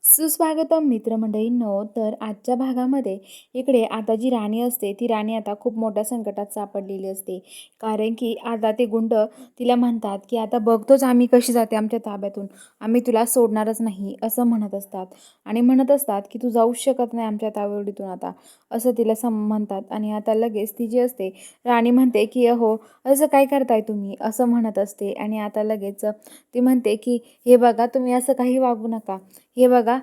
सुस्वागतम मित्रमंडळींनो. तर आजच्या भागामध्ये इकडे आता जी राणी असते ती राणी आता खूप मोठ्या संकटात सापडलेली असते. कारण की आता ते गुंड तिला म्हणतात की आता बघतोच आम्ही कशी जाते आमच्या ताब्यातून, आम्ही तुला सोडणारच नाही असं म्हणत असतात. आणि म्हणत असतात की तू जाऊच शकत नाही आमच्या तावडीतून आता, असं तिला म्हणतात. आणि आता लगेच ती जी असते राणी म्हणते की अहो असं काय करताय तुम्ही, असं म्हणत असते. आणि आता लगेच ती म्हणते की हे बघा तुम्ही असं काही वागू नका, हे बघा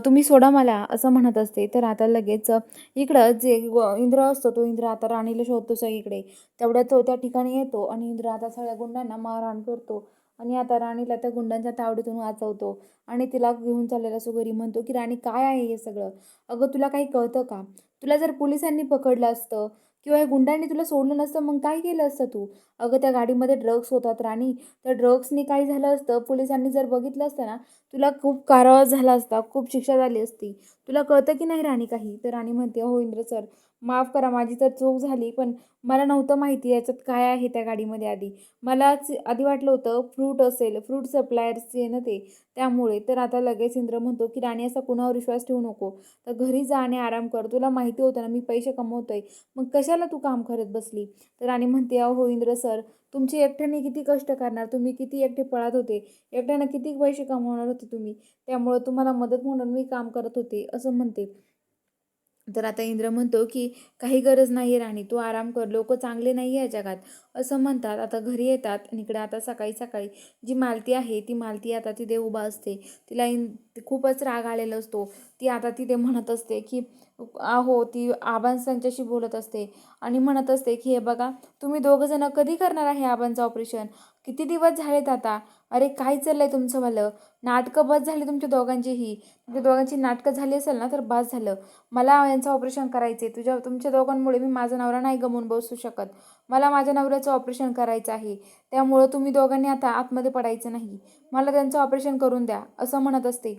तुम्ही सोडा मला, असं म्हणत असते. तर आता लगेच इकडं जे इंद्र असतो तो इंद्र आता राणीला शोधतो सगळीकडे. तेवढ्यात तो त्या ठिकाणी येतो आणि इंद्र आता सगळ्या गुंडांना मारहाण करतो. आणि आता राणीला त्या गुंडांच्या तावडीतून वाचवतो आणि तिला घेऊन चाललेला असो घरी. म्हणतो की राणी काय आहे हे सगळं, अगं तुला काही कळतं का, तुला जर पोलिसांनी पकडलं असतं किंवा या गुंडांनी तुला सोडलं नसतं मग काय केलं असतं तू, अगं त्या गाडीमध्ये ड्रग्स होतात राणी, त्या ड्रग्सनी काय झालं असतं, पोलिसांनी जर बघितलं असतं ना तुला खूप कारावास झाला असता, खूप शिक्षा झाली असती. तुला कळतं की नाही राणी काही? तर राणी म्हणते, "हो इंद्र सर, माफ करा माझी तर चूक झाली. पण मला नव्हतं माहिती याच्यात काय आहे त्या गाडीमध्ये आधी. मलाच आधी वाटलं होतं फ्रूट असेल, फ्रूट सप्लायर्सचे ना ते, त्यामुळे." तर आता लगेच इंद्र म्हणतो की "राणी असा कुणावर विश्वास ठेवू नको. तर घरी जा आणि आराम कर. तुला माहिती होतं ना मी पैसे कमवतोय. मग कशाला तू काम करत बसली?" तर राणी म्हणते, "अहो इंद्र सर, तुमची एकट्याने किती कष्ट करणार? तुम्ही किती एकटे पळत होते. एकट्यानं किती पैसे कमवणार होते तुम्ही. त्यामुळं तुम्हाला मदत म्हणून मी काम करत होते," असं म्हणते. तर आता इंद्र म्हणतो की काही गरज नाही राणी, तू आराम कर, लोक चांगले नाही आहे या जगात, असं म्हणतात. आता घरी येतात आणि इकडे आता सकाळी सकाळी जी मालती आहे ती मालती आता तिथे उभा असते. तिला खूपच राग आलेला असतो. ती आता तिथे म्हणत असते की अहो ती आबांस त्यांच्याशी बोलत असते आणि म्हणत असते की हे बघा तुम्ही दोघं जण कधी करणार आहे आबांचं ऑपरेशन, किती दिवस झालेत आता, अरे काय चाललंय तुमचं भलं, नाटकं बस झाली तुमच्या दोघांचीही, तुमच्या दोघांची नाटकं झाली असेल ना तर बस झालं. मला यांचं ऑपरेशन करायचं आहे. तुमच्या दोघांमुळे मी माझा नवरा नाही गमावून बसू शकत. मला माझ्या नवऱ्याचं ऑपरेशन करायचं आहे. त्यामुळं तुम्ही दोघांनी आता आतमध्ये पडायचं नाही. मला त्यांचं ऑपरेशन करून द्या, असं म्हणत असते.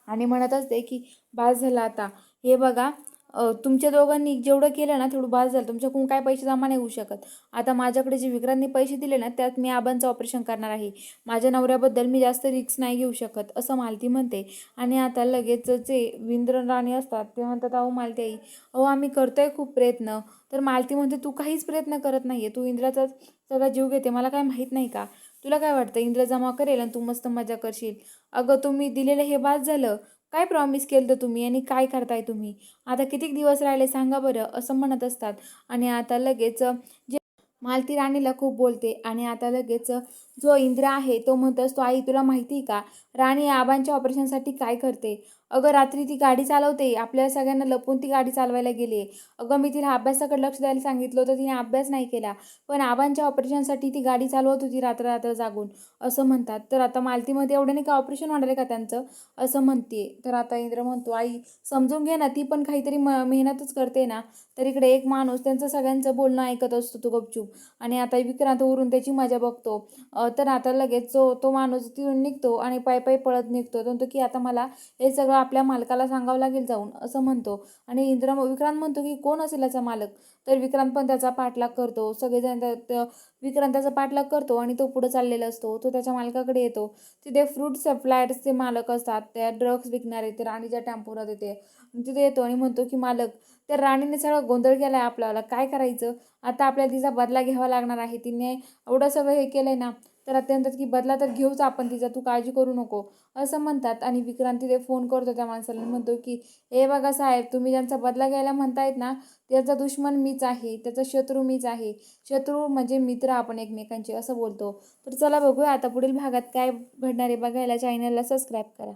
आणि म्हणत असते की बास झालं आता. हे बघा तुमच्या दोघांनी जेवढं केलं ना तेवढं बास झालं. तुमच्याकडून काय पैसे जमा नाही होऊ शकत. आता माझ्याकडे जे विक्रांतनी पैसे दिले ना त्यात मी आबांचं ऑपरेशन करणार आहे. माझ्या नवऱ्याबद्दल मी जास्त रिस्क नाही घेऊ शकत, असं मालती म्हणते. आणि आता लगेच जे इंद्र राणी असतात ते म्हणतात, "अहो मालती आई, अहो आम्ही करतोय खूप प्रयत्न." तर मालती म्हणते, "तू काहीच प्रयत्न करत नाही, तू इंद्राचा सगळा जीव घेते. मला काय माहीत नाही का? तुला काय वाटतं इंद्र जमा करेल आणि तू मस्त मजा करशील? अगं तुम्ही दिलेलं हे बास झालं. काय प्रॉमिस केलं होतं तुम्ही आणि काय करताय तुम्ही? आता किती दिवस राहिले सांगा बरं?" असं म्हणत असतात. आणि आता लगेच जे मालती राणीला खूप बोलते. आणि आता लगेच जो इंद्र आहे तो म्हणत असतो, "आई तुला माहिती आहे का, राणी आबांच्या ऑपरेशनसाठी काय करते? अगं रात्री ती गाडी चालवते, आपल्या सगळ्यांना लपवून ती गाडी चालवायला गेली. अगं मी तिला अभ्यासाकडे लक्ष द्यायला सांगितलं होतं, तिने अभ्यास नाही केला. पण आबांच्या ऑपरेशनसाठी ती गाडी चालवत होती रात्र रात्र जागून," असं म्हणतात. तर आता मालतीमध्ये एवढं नाही का ऑपरेशन होणार आहे का त्यांचं, असं म्हणते. तर आता इंद्र म्हणतो, "आई समजून घे ना, ती पण काहीतरी मेहनतच करते ना." तर इकडे एक माणूस त्यांचं सगळ्यांचं बोलणं ऐकत असतो तो गपचूप. आणि आता विक्रांत वरून त्याची मजा बघतो. तर आता लगेच तो माणूस तिथून निघतो आणि पायी पळत निघतो. तो म्हणतो की आता मला हे सगळं आपल्या मालकाला सांगावं लागेल जाऊन, असं म्हणतो. आणि विक्रांत म्हणतो की कोण असेल याचा मालक. तर विक्रांत पण त्याचा पाठलाग करतो. सगळेजण विक्रांत त्याचा पाठलाग करतो आणि तो पुढे चाललेला असतो. तो त्याच्या मालकाकडे येतो. तिथे फ्रूट सप्लायर्सचे मालक असतात, त्या ड्रग्स विकणारे, ते राणीच्या टेम्पोला तिथे तिथे येतो आणि म्हणतो की मालक, त्या राणीने सगळा गोंधळ केलाय आपल्याला, काय करायचं आता, आपल्याला तिचा बदला घ्यावा लागणार आहे. तिने एवढं सगळं हे केलंय ना, तर अत्यंत की बदला तर घेऊच आपण तिचा, तू काळजी करू नको, असं म्हणतात. आणि विक्रांत तिथे फोन करतो त्या माणसाला आणि म्हणतो की हे बघा साहेब, तुम्ही ज्यांचा बदला घ्यायला म्हणतायत ना त्याचा दुश्मन मीच आहे, त्याचा शत्रू मीच आहे. शत्रू म्हणजे मित्र आपण एकमेकांचे, असं बोलतो. तर चला बघूया आता पुढील भागात काय घडणार आहे बघायला चॅनलला सबस्क्राईब करा.